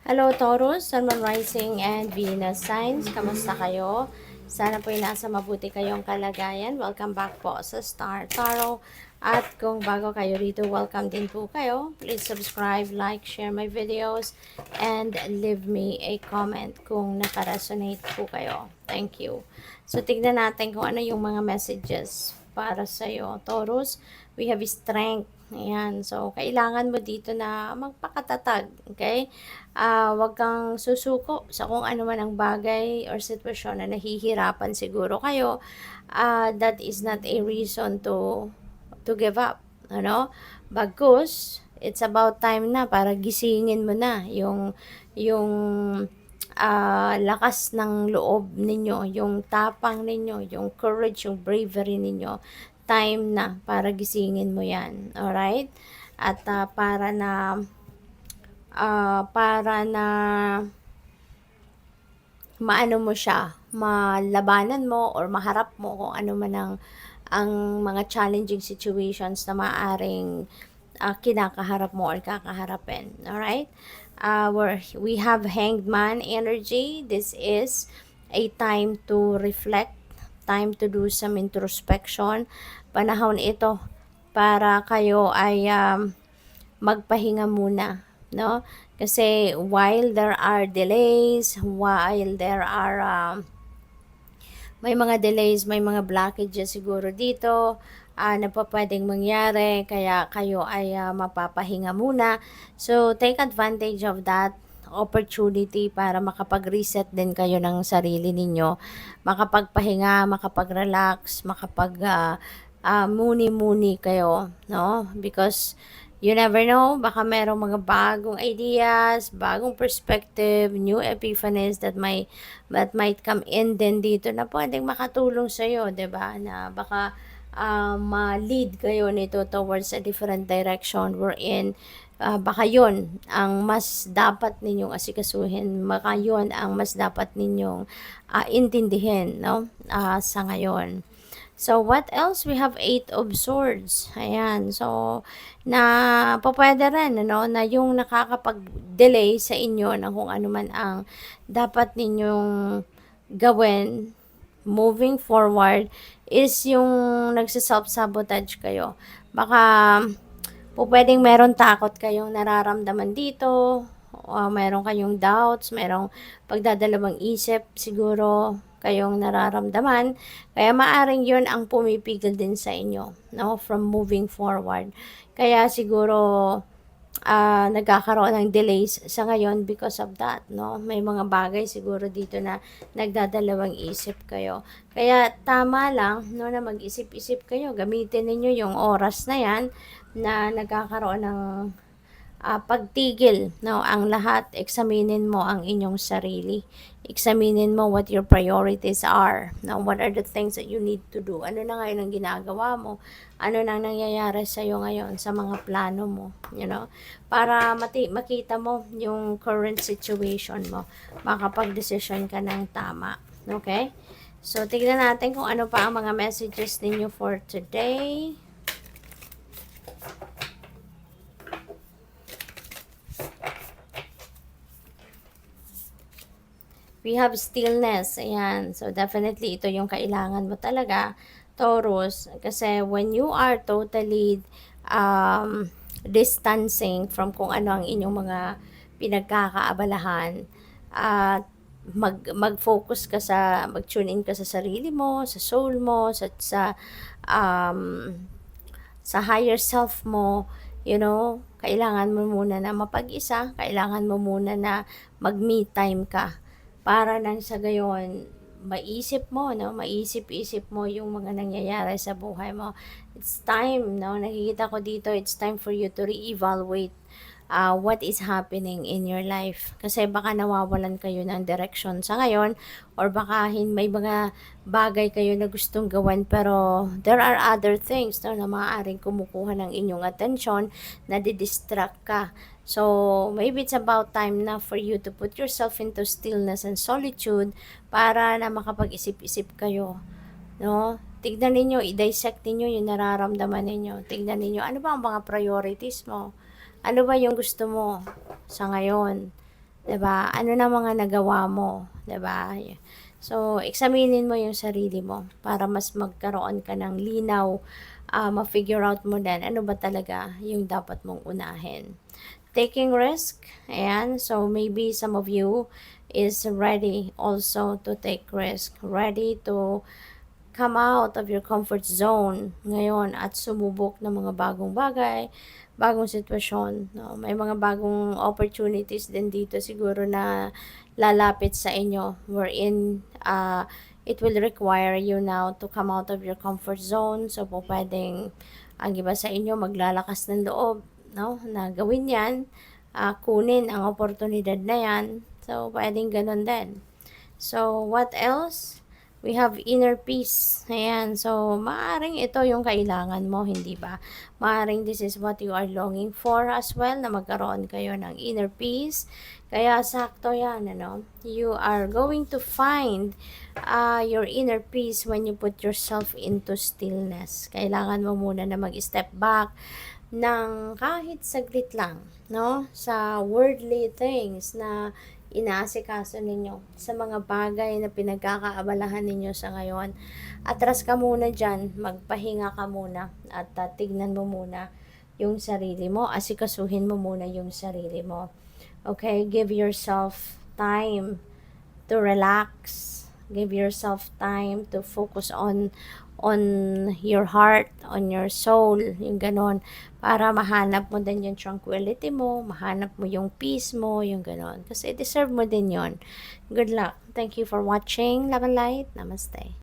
Hello Taurus, Sun, Moon, Rising, and Venus signs. Kamusta kayo? Sana po nasa mabuti kayong kalagayan. Welcome back po sa Star Tarot. At kung bago kayo rito, welcome din po kayo. Please subscribe, like, share my videos, and leave me a comment kung nakaresonate po kayo. Thank you. So, tignan natin kung ano yung mga messages para sa'yo. Taurus, we have strength. Ayan. So, kailangan mo dito na magpakatatag. Okay? Wag kang susuko sa kung ano man ang bagay or sitwasyon na nahihirapan siguro kayo. That is not a reason to give up. Ano? Bagkus, it's about time na para gisingin mo na yung lakas ng loob ninyo, yung tapang ninyo, yung courage, yung bravery ninyo. Time na para gisingin mo yan. Alright? At para na maano mo siya, malabanan mo or maharap mo kung ano man ang mga challenging situations na maaring kinakaharap mo or kakaharapin. Alright? We have Hanged Man energy. This is a time to reflect, time to do some introspection. Panahon ito para kayo ay magpahinga muna, no? Kasi while there are delays, while there are may mga delays, may mga blockages siguro dito na pa pwedeng mangyari, kaya kayo ay mapapahinga muna. So, take advantage of that opportunity para makapag-reset din kayo ng sarili ninyo, makapagpahinga, makapag-relax, muni-muni kayo, no? Because you never know, baka merong mga bagong ideas, bagong perspective, new epiphanies that might come in din dito na pwedeng makatulong sa iyo, 'di ba? Na baka ma-lead kayo nito towards a different direction wherein baka yon ang mas dapat ninyong asikasuhin, baka yon ang mas dapat ninyong intindihin, no? Sa ngayon. So, what else? We have 8 of Swords. Ayan. So, pwede rin, ano, na yung nakakapag-delay sa inyo ng kung ano man ang dapat ninyong gawin moving forward is yung nagsiself-sabotage kayo. Baka pwedeng meron takot kayong nararamdaman dito, meron kayong doubts, merong pagdadalawang isip siguro kayong nararamdaman, kaya maaring yon ang pumipigil din sa inyo, no, from moving forward. Kaya siguro nagkakaroon ng delays sa ngayon because of that, no? May mga bagay siguro dito na nagdadalawang isip kayo. Kaya tama lang, no, na mag-isip-isip kayo. Gamitin niyo yung oras na yan na nagkakaroon ng pagtigil, no, ang lahat. Examinin mo ang inyong sarili. Examinin mo what your priorities are. Now, what are the things that you need to do? Ano na ngayon ang ginagawa mo? Ano nang nangyayari sa iyo ngayon sa mga plano mo, you know? Para makita mo yung current situation mo. Makapag-decision ka ng tama. Okay? So, tignan natin kung ano pa ang mga messages ninyo for today. We have stillness. Ayan. So, definitely, ito yung kailangan mo talaga, Taurus. Kasi when you are totally distancing from kung ano ang inyong mga pinagkakaabalahan, at mag-focus ka mag-tune in ka sa sarili mo, sa soul mo, um, sa higher self mo, you know, kailangan mo muna na mapag-isa, kailangan mo muna na mag-me time ka para nang sa gayon maisip mo, no, maisip-isip mo yung mga nangyayari sa buhay mo. It's time, no, nakikita ko dito, it's time for you to re-evaluate what is happening in your life. Kasi baka nawawalan kayo ng direction sa ngayon, or baka may mga bagay kayo na gustong gawin pero there are other things, no, na maaaring kumukuha ng inyong attention, na didistract ka. So, maybe it's about time na for you to put yourself into stillness and solitude para na makapag-isip-isip kayo, no? Tignan ninyo, i-dissect ninyo yung nararamdaman ninyo. Tignan ninyo, ano ba ang mga priorities mo? Ano ba yung gusto mo sa ngayon? 'Di ba? Ano na mga nagawa mo, 'di ba? So, examinin mo yung sarili mo para mas magkaroon ka ng linaw, ma-figure out mo din ano ba talaga yung dapat mong unahin. Taking risk, ayan. So, maybe some of you is ready also to take risk, ready to come out of your comfort zone ngayon at sumubok ng mga bagong bagay, bagong sitwasyon. No? May mga bagong opportunities din dito siguro na lalapit sa inyo wherein it will require you now to come out of your comfort zone. So, po pwedeng ang iba sa inyo maglalakas ng loob, no? Na gawin yan, kunin ang oportunidad na yan. So, pwedeng ganun din. So, what else? We have inner peace. Ayan. So, maaring ito yung kailangan mo, hindi ba? Maaring this is what you are longing for as well, na magkaroon kayo ng inner peace. Kaya, sakto yan, ano? You are going to find your inner peace when you put yourself into stillness. Kailangan mo muna na mag-step back ng kahit saglit lang, no? Sa worldly things na inaasikaso ninyo, sa mga bagay na pinagkakaabalahan ninyo sa ngayon. Atras ka muna dyan, magpahinga ka muna, at tignan mo muna yung sarili mo, asikasuhin mo muna yung sarili mo. Okay, give yourself time to relax. Give yourself time to focus on your heart, on your soul, yung ganon, para mahanap mo din yung tranquility mo, mahanap mo yung peace mo, yung ganon. Kasi deserve mo din yon. Good luck. Thank you for watching. Love and light. Namaste.